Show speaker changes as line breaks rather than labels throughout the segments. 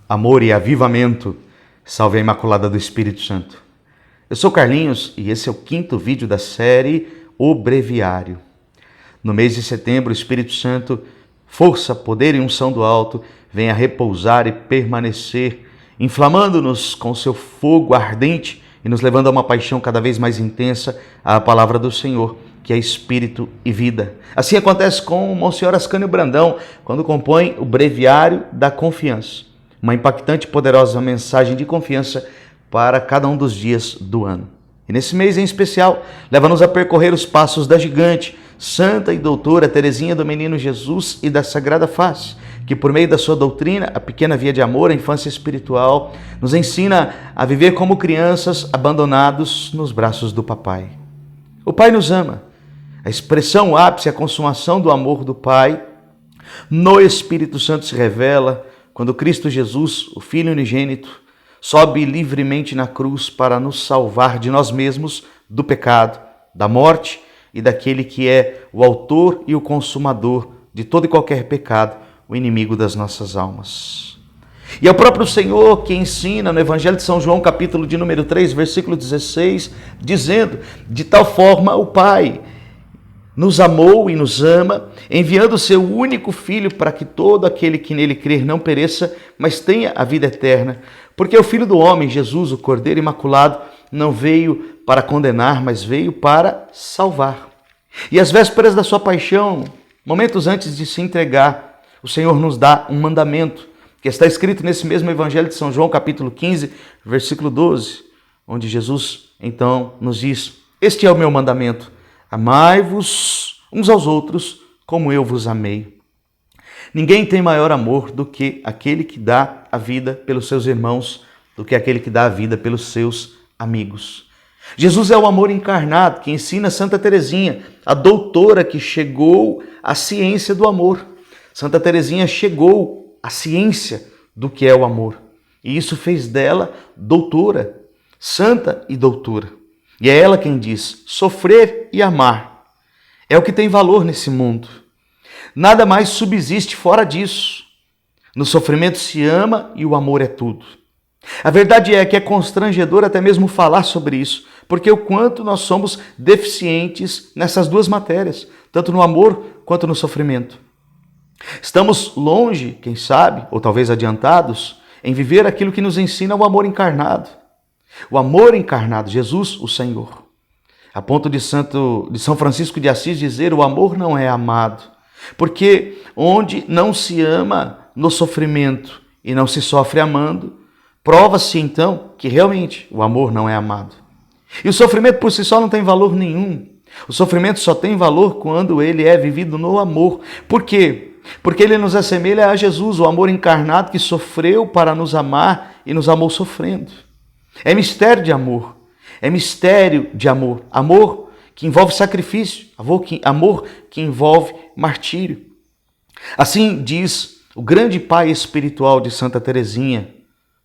amor e avivamento. Salve a Imaculada do Espírito Santo. Eu sou Carlinhos e esse é o 5º vídeo da série O Breviário. No mês de setembro, o Espírito Santo, força, poder e unção do alto, venha repousar e permanecer, inflamando-nos com seu fogo ardente e nos levando a uma paixão cada vez mais intensa à palavra do Senhor, que é Espírito e vida. Assim acontece com o Monsenhor Ascânio Brandão, quando compõe o Breviário da Confiança, uma impactante e poderosa mensagem de confiança para cada um dos dias do ano. E nesse mês em especial, leva-nos a percorrer os passos da gigante, Santa e Doutora Teresinha do Menino Jesus e da Sagrada Face, que por meio da sua doutrina, a pequena via de amor, a infância espiritual, nos ensina a viver como crianças abandonados nos braços do Papai. O Pai nos ama. A expressão, o ápice, a consumação do amor do Pai no Espírito Santo se revela quando Cristo Jesus, o Filho unigênito, sobe livremente na cruz para nos salvar de nós mesmos, do pecado, da morte e daquele que é o autor e o consumador de todo e qualquer pecado, o inimigo das nossas almas. E é o próprio Senhor que ensina no Evangelho de São João, capítulo de número 3, versículo 16, dizendo: de tal forma o Pai nos amou e nos ama, enviando o seu único Filho para que todo aquele que nele crer não pereça, mas tenha a vida eterna. Porque o Filho do homem, Jesus, o Cordeiro Imaculado, não veio para condenar, mas veio para salvar. E às vésperas da sua paixão, momentos antes de se entregar, o Senhor nos dá um mandamento, que está escrito nesse mesmo Evangelho de São João, capítulo 15, versículo 12, onde Jesus, então, nos diz: este é o meu mandamento, amai-vos uns aos outros como eu vos amei. Ninguém tem maior amor do que aquele que dá a vida pelos seus irmãos, do que aquele que dá a vida pelos seus amigos. Jesus é o amor encarnado que ensina Santa Teresinha, a doutora que chegou à ciência do amor. Santa Teresinha chegou à ciência do que é o amor. E isso fez dela doutora, santa e doutora. E é ela quem diz: sofrer e amar é o que tem valor nesse mundo. Nada mais subsiste fora disso. No sofrimento se ama e o amor é tudo. A verdade é que é constrangedor até mesmo falar sobre isso, porque o quanto nós somos deficientes nessas duas matérias, tanto no amor quanto no sofrimento. Estamos longe, quem sabe, ou talvez adiantados, em viver aquilo que nos ensina o amor encarnado. O amor encarnado, Jesus, o Senhor. A ponto de São Francisco de Assis dizer: o amor não é amado. Porque onde não se ama no sofrimento e não se sofre amando, prova-se então que realmente o amor não é amado. E o sofrimento por si só não tem valor nenhum. O sofrimento só tem valor quando ele é vivido no amor. Por quê? Porque ele nos assemelha a Jesus, o amor encarnado que sofreu para nos amar e nos amou sofrendo. É mistério de amor. É mistério de amor. Amor que envolve sacrifício. Amor que envolve martírio. Assim diz o grande pai espiritual de Santa Teresinha,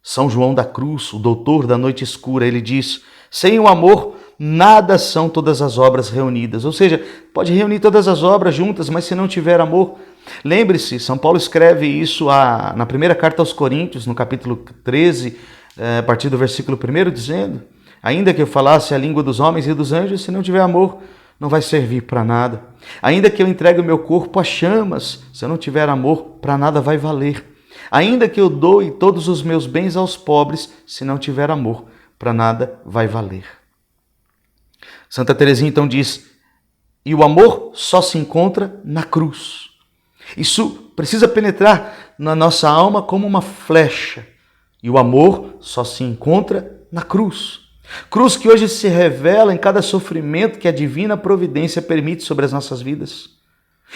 São João da Cruz, o doutor da noite escura. Ele diz: sem o amor, nada são todas as obras reunidas. Ou seja, pode reunir todas as obras juntas, mas se não tiver amor... Lembre-se, São Paulo escreve isso na primeira carta aos Coríntios, no capítulo 13, a partir do versículo 1, dizendo: ainda que eu falasse a língua dos homens e dos anjos, se não tiver amor, não vai servir para nada. Ainda que eu entregue o meu corpo a chamas, se eu não tiver amor, para nada vai valer. Ainda que eu doe todos os meus bens aos pobres, se não tiver amor, para nada vai valer. Santa Teresinha então diz: e o amor só se encontra na cruz. Isso precisa penetrar na nossa alma como uma flecha. E o amor só se encontra na cruz. Cruz que hoje se revela em cada sofrimento que a divina providência permite sobre as nossas vidas.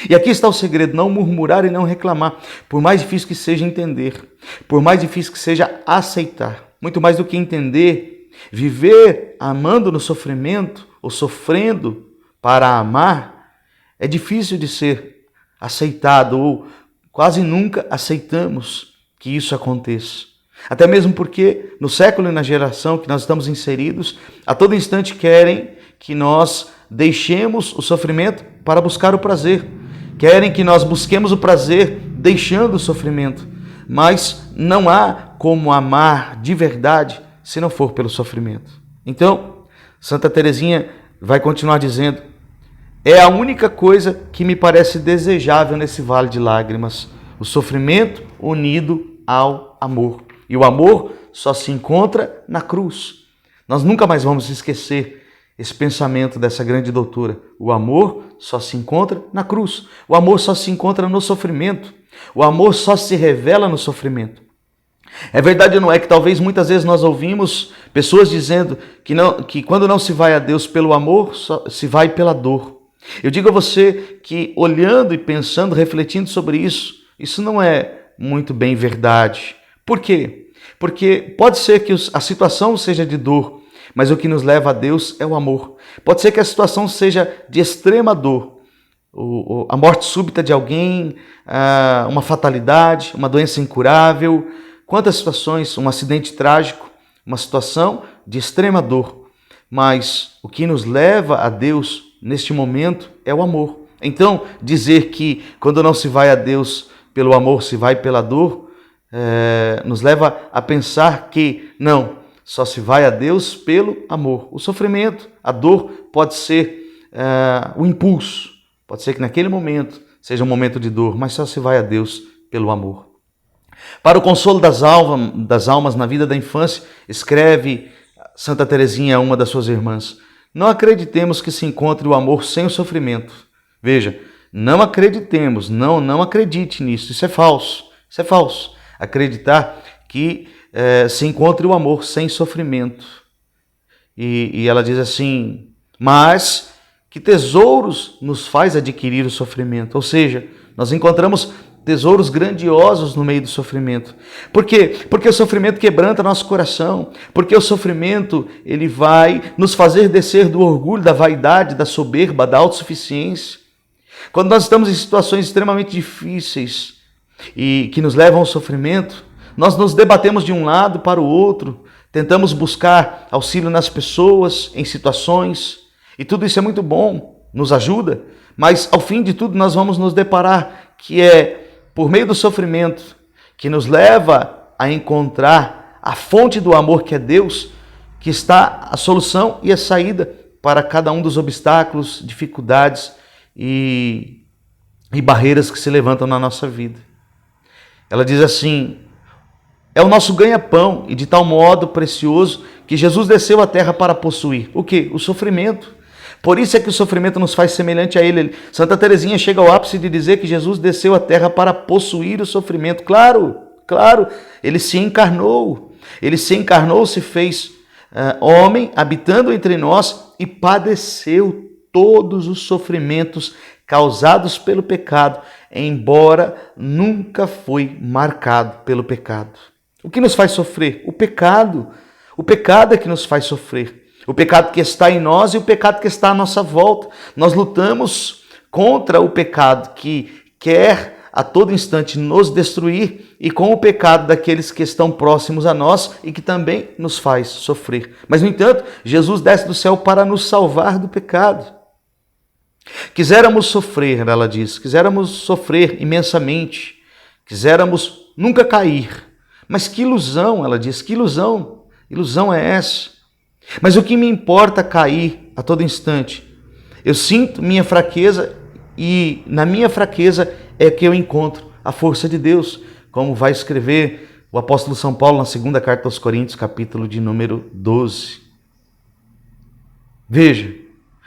E aqui está o segredo: não murmurar e não reclamar, por mais difícil que seja entender, por mais difícil que seja aceitar. Muito mais do que entender, viver amando no sofrimento ou sofrendo para amar é difícil de ser aceitado, ou quase nunca aceitamos que isso aconteça. Até mesmo porque no século e na geração que nós estamos inseridos, a todo instante querem que nós deixemos o sofrimento para buscar o prazer. Querem que nós busquemos o prazer deixando o sofrimento. Mas não há como amar de verdade se não for pelo sofrimento. Então, Santa Teresinha vai continuar dizendo: é a única coisa que me parece desejável nesse vale de lágrimas, o sofrimento unido ao amor. E o amor só se encontra na cruz. Nós nunca mais vamos esquecer esse pensamento dessa grande doutora. O amor só se encontra na cruz. O amor só se encontra no sofrimento. O amor só se revela no sofrimento. É verdade ou não é que talvez muitas vezes nós ouvimos pessoas dizendo que quando não se vai a Deus pelo amor, só se vai pela dor. Eu digo a você que olhando e pensando, refletindo sobre isso não é muito bem verdade. Por quê? Porque pode ser que a situação seja de dor, mas o que nos leva a Deus é o amor. Pode ser que a situação seja de extrema dor, a morte súbita de alguém, uma fatalidade, uma doença incurável. Quantas situações, um acidente trágico, uma situação de extrema dor. Mas o que nos leva a Deus neste momento é o amor. Então, dizer que quando não se vai a Deus pelo amor, se vai pela dor, nos leva a pensar que não, só se vai a Deus pelo amor. O sofrimento, a dor pode ser o impulso, pode ser que naquele momento seja um momento de dor, mas só se vai a Deus pelo amor. Para o consolo das almas na vida da infância, escreve Santa Teresinha a uma das suas irmãs: não acreditemos que se encontre o amor sem o sofrimento. Veja, não acreditemos, não acredite nisso, isso é falso, isso é falso. Acreditar que se encontre o amor sem sofrimento. E ela diz assim: mas que tesouros nos faz adquirir o sofrimento? Ou seja, nós encontramos tesouros grandiosos no meio do sofrimento. Por quê? Porque o sofrimento quebranta nosso coração. Porque o sofrimento, ele vai nos fazer descer do orgulho, da vaidade, da soberba, da autossuficiência. Quando nós estamos em situações extremamente difíceis e que nos levam ao sofrimento, nós nos debatemos de um lado para o outro, tentamos buscar auxílio nas pessoas, em situações, e tudo isso é muito bom, nos ajuda, mas ao fim de tudo nós vamos nos deparar que é por meio do sofrimento que nos leva a encontrar a fonte do amor, que é Deus, que está a solução e a saída para cada um dos obstáculos, dificuldades e barreiras que se levantam na nossa vida. Ela diz assim: é o nosso ganha-pão e de tal modo precioso que Jesus desceu à terra para possuir. O quê? O sofrimento. Por isso é que o sofrimento nos faz semelhante a ele. Santa Teresinha chega ao ápice de dizer que Jesus desceu à terra para possuir o sofrimento. Claro, ele se encarnou. Ele se encarnou, se fez homem, habitando entre nós e padeceu todos os sofrimentos causados pelo pecado, embora nunca foi marcado pelo pecado. O que nos faz sofrer? O pecado. O pecado é que nos faz sofrer. O pecado que está em nós e o pecado que está à nossa volta. Nós lutamos contra o pecado que quer a todo instante nos destruir e com o pecado daqueles que estão próximos a nós e que também nos faz sofrer. Mas, no entanto, Jesus desce do céu para nos salvar do pecado. Quiséramos sofrer, ela diz, quiséramos sofrer imensamente, quiséramos nunca cair. Mas que ilusão, ela diz, que ilusão é essa? Mas o que me importa cair a todo instante? Eu sinto minha fraqueza e na minha fraqueza é que eu encontro a força de Deus, como vai escrever o apóstolo São Paulo na segunda carta aos Coríntios, capítulo de número 12. Veja,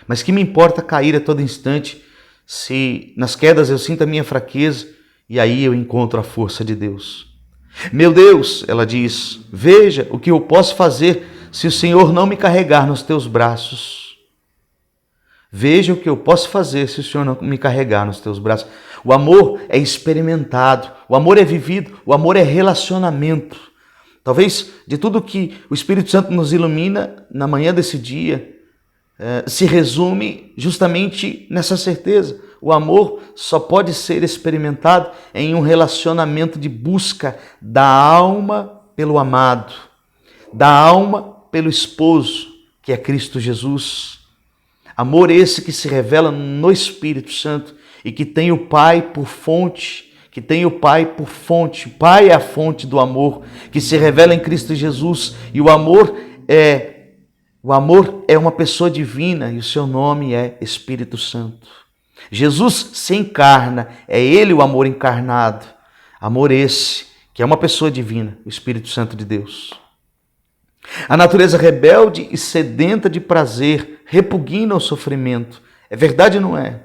mas que me importa cair a todo instante se nas quedas eu sinto a minha fraqueza e aí eu encontro a força de Deus. Meu Deus, ela diz, veja o que eu posso fazer se o Senhor não me carregar nos teus braços. Veja o que eu posso fazer se o Senhor não me carregar nos teus braços. O amor é experimentado, o amor é vivido, o amor é relacionamento. Talvez de tudo que o Espírito Santo nos ilumina na manhã desse dia, se resume justamente nessa certeza. O amor só pode ser experimentado em um relacionamento de busca da alma pelo amado, da alma pelo esposo, que é Cristo Jesus. Amor esse que se revela no Espírito Santo e que tem o Pai por fonte, que tem o Pai por fonte. O Pai é a fonte do amor que se revela em Cristo Jesus, e o amor é uma pessoa divina e o seu nome é Espírito Santo. Jesus se encarna, é Ele o amor encarnado. Amor esse, que é uma pessoa divina, o Espírito Santo de Deus. A natureza rebelde e sedenta de prazer repugna o sofrimento. É verdade ou não é?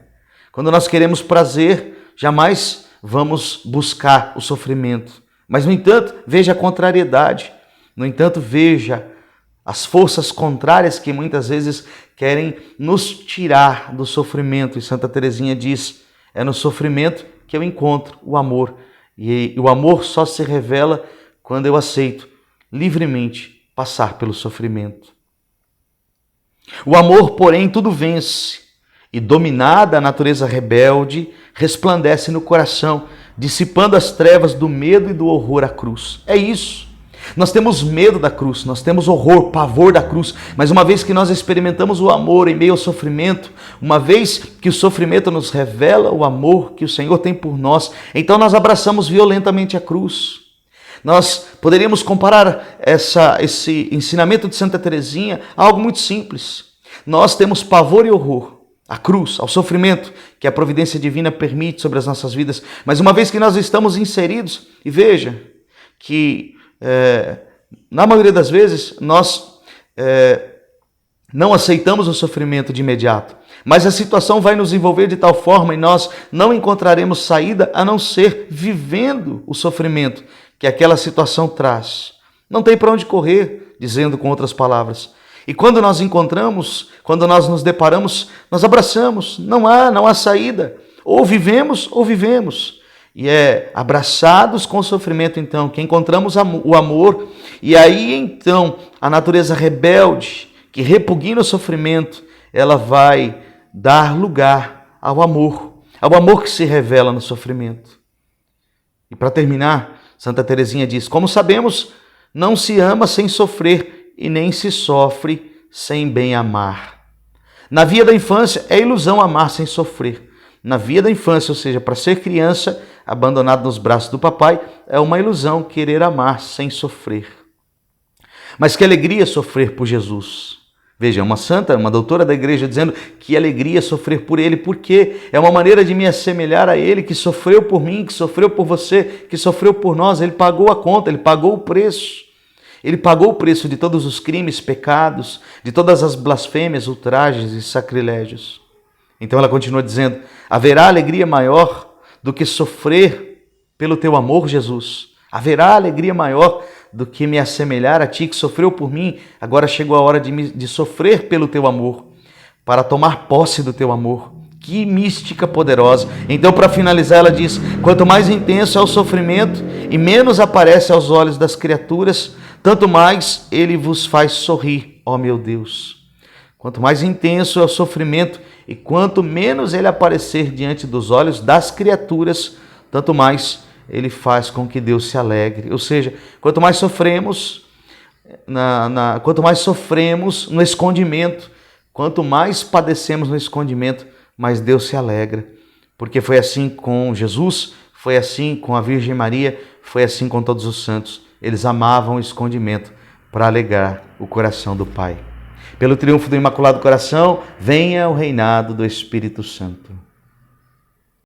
Quando nós queremos prazer, jamais vamos buscar o sofrimento. Mas, no entanto, veja a contrariedade. No entanto, veja as forças contrárias que muitas vezes querem nos tirar do sofrimento. E Santa Teresinha diz, é no sofrimento que eu encontro o amor. E o amor só se revela quando eu aceito livremente passar pelo sofrimento. O amor, porém, tudo vence. E dominada a natureza rebelde, resplandece no coração, dissipando as trevas do medo e do horror à cruz. É isso. Nós temos medo da cruz, nós temos horror, pavor da cruz, mas uma vez que nós experimentamos o amor em meio ao sofrimento, uma vez que o sofrimento nos revela o amor que o Senhor tem por nós, então nós abraçamos violentamente a cruz. Nós poderíamos comparar esse ensinamento de Santa Teresinha a algo muito simples. Nós temos pavor e horror à cruz, ao sofrimento que a providência divina permite sobre as nossas vidas. Mas uma vez que nós estamos inseridos, e veja que na maioria das vezes nós não aceitamos o sofrimento de imediato, mas a situação vai nos envolver de tal forma e nós não encontraremos saída a não ser vivendo o sofrimento que aquela situação traz. Não tem para onde correr, dizendo com outras palavras. E quando nós encontramos, quando nós nos deparamos, nós abraçamos. Não há saída. Ou vivemos ou vivemos. E é abraçados com o sofrimento, então, que encontramos o amor. E aí, então, a natureza rebelde, que repugna o sofrimento, ela vai dar lugar ao amor que se revela no sofrimento. E para terminar, Santa Teresinha diz, como sabemos, não se ama sem sofrer, e nem se sofre sem bem amar. Na via da infância é ilusão amar sem sofrer. Na via da infância, ou seja, para ser criança, abandonado nos braços do papai, é uma ilusão querer amar sem sofrer. Mas que alegria sofrer por Jesus. Veja, uma santa, uma doutora da igreja dizendo que alegria sofrer por Ele, porque é uma maneira de me assemelhar a Ele, que sofreu por mim, que sofreu por você, que sofreu por nós. Ele pagou a conta, Ele pagou o preço. Ele pagou o preço de todos os crimes, pecados, de todas as blasfêmias, ultrajes e sacrilégios. Então ela continua dizendo, haverá alegria maior do que sofrer pelo teu amor, Jesus. Haverá alegria maior do que me assemelhar a ti que sofreu por mim. Agora chegou a hora de sofrer pelo teu amor, para tomar posse do teu amor. Que mística poderosa. Então, para finalizar, ela diz, quanto mais intenso é o sofrimento e menos aparece aos olhos das criaturas, tanto mais ele vos faz sorrir, ó meu Deus. Quanto mais intenso é o sofrimento e quanto menos ele aparecer diante dos olhos das criaturas, tanto mais ele faz com que Deus se alegre. Ou seja, quanto mais sofremos, quanto mais sofremos no escondimento, quanto mais padecemos no escondimento, mais Deus se alegra. Porque foi assim com Jesus, foi assim com a Virgem Maria, foi assim com todos os santos. Eles amavam o escondimento para alegrar o coração do Pai. Pelo triunfo do Imaculado Coração, venha o reinado do Espírito Santo.